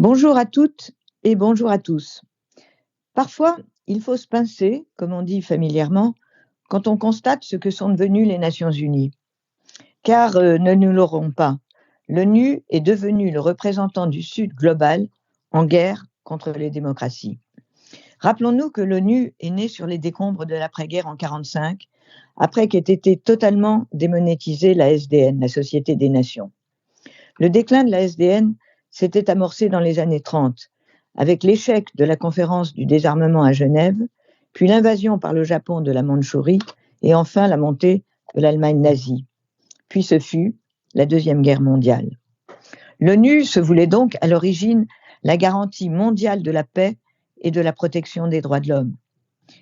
Bonjour à toutes et bonjour à tous. Parfois, il faut se pincer, comme on dit familièrement, quand on constate ce que sont devenues les Nations Unies. Car ne nous l'aurons pas, l'ONU est devenue le représentant du Sud global en guerre contre les démocraties. Rappelons-nous que l'ONU est née sur les décombres de l'après-guerre en 1945, après qu'ait été totalement démonétisée la SDN, la Société des Nations. Le déclin de la SDN s'était amorcé dans les années 30, avec l'échec de la conférence du désarmement à Genève, puis l'invasion par le Japon de la Mandchourie, et enfin la montée de l'Allemagne nazie. Puis ce fut la Deuxième Guerre mondiale. L'ONU se voulait donc à l'origine la garantie mondiale de la paix et de la protection des droits de l'homme.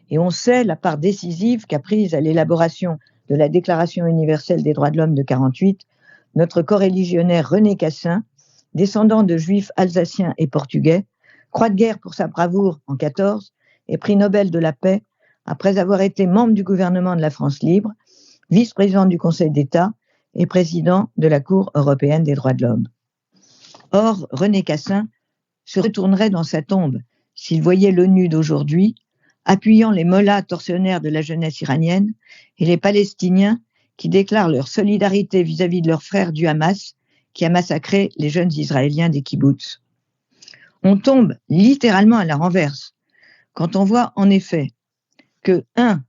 Et on sait la part décisive qu'a prise à l'élaboration de la Déclaration universelle des droits de l'homme de 1948 notre coreligionnaire René Cassin, descendant de juifs alsaciens et portugais, croix de guerre pour sa bravoure en 1914 et prix Nobel de la paix après avoir été membre du gouvernement de la France libre, vice-président du Conseil d'État et président de la Cour européenne des droits de l'homme. Or, René Cassin se retournerait dans sa tombe s'il voyait l'ONU d'aujourd'hui appuyant les mollahs tortionnaires de la jeunesse iranienne et les Palestiniens qui déclarent leur solidarité vis-à-vis de leurs frères du Hamas qui a massacré les jeunes Israéliens des kibboutz. On tombe littéralement à la renverse quand on voit en effet que 1.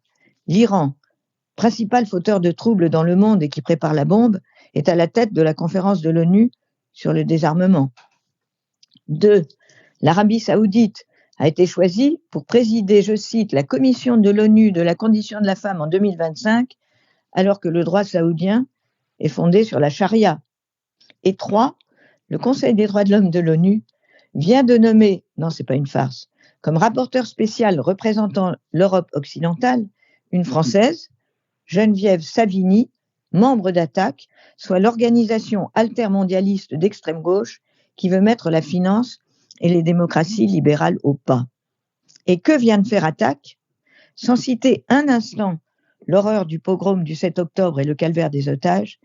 L'Iran, principal fauteur de troubles dans le monde et qui prépare la bombe, est à la tête de la conférence de l'ONU sur le désarmement. 2. L'Arabie saoudite a été choisie pour présider, je cite, la commission de l'ONU de la condition de la femme en 2025, alors que le droit saoudien est fondé sur la charia. Et 3, le Conseil des droits de l'homme de l'ONU vient de nommer, non c'est pas une farce, comme rapporteur spécial représentant l'Europe occidentale, une Française, Geneviève Savigny, membre d'ATTAC, soit l'organisation altermondialiste d'extrême gauche qui veut mettre la finance et les démocraties libérales au pas. Et que vient de faire ATTAC? Sans citer un instant l'horreur du pogrom du 7 octobre et le calvaire des otages,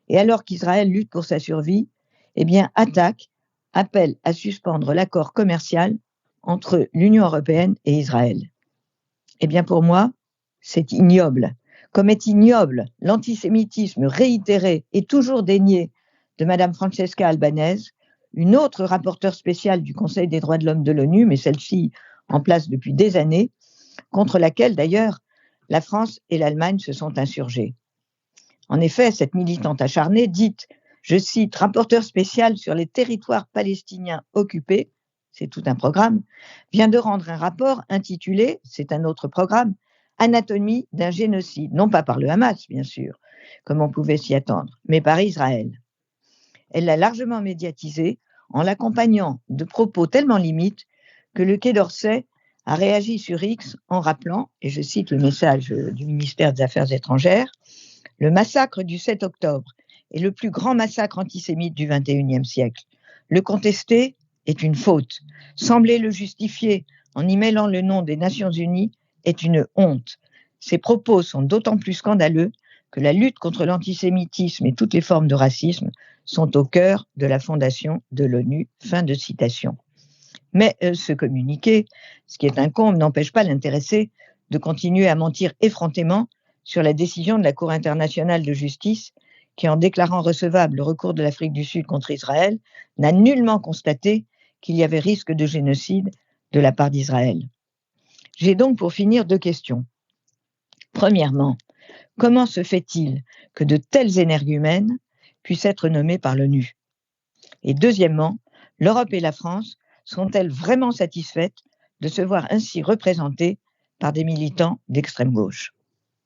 et alors qu'Israël lutte pour sa survie, eh bien ATTAC appelle à suspendre l'accord commercial entre l'Union européenne et Israël. Eh bien pour moi, c'est ignoble. Comme est ignoble l'antisémitisme réitéré et toujours dénié de Madame Francesca Albanese, une autre rapporteure spéciale du Conseil des droits de l'homme de l'ONU, mais celle-ci en place depuis des années, contre laquelle d'ailleurs la France et l'Allemagne se sont insurgées. En effet, cette militante acharnée, dite, je cite, rapporteur spécial sur les territoires palestiniens occupés, c'est tout un programme, vient de rendre un rapport intitulé, c'est un autre programme, Anatomie d'un génocide, non pas par le Hamas, bien sûr, comme on pouvait s'y attendre, mais par Israël. Elle l'a largement médiatisé en l'accompagnant de propos tellement limites que le Quai d'Orsay a réagi sur X en rappelant, et je cite le message du ministère des Affaires étrangères, le massacre du 7 octobre est le plus grand massacre antisémite du XXIe siècle. Le contester est une faute. Sembler le justifier en y mêlant le nom des Nations Unies est une honte. Ces propos sont d'autant plus scandaleux que la lutte contre l'antisémitisme et toutes les formes de racisme sont au cœur de la fondation de l'ONU. Fin de citation. Mais ce communiqué, ce qui est un comble, n'empêche pas l'intéressé de continuer à mentir effrontément sur la décision de la Cour internationale de justice qui, en déclarant recevable le recours de l'Afrique du Sud contre Israël, n'a nullement constaté qu'il y avait risque de génocide de la part d'Israël. J'ai donc pour finir 2 questions. Premièrement, comment se fait-il que de tels énergumènes puissent être nommés par l'ONU? Et deuxièmement, l'Europe et la France sont-elles vraiment satisfaites de se voir ainsi représentées par des militants d'extrême gauche?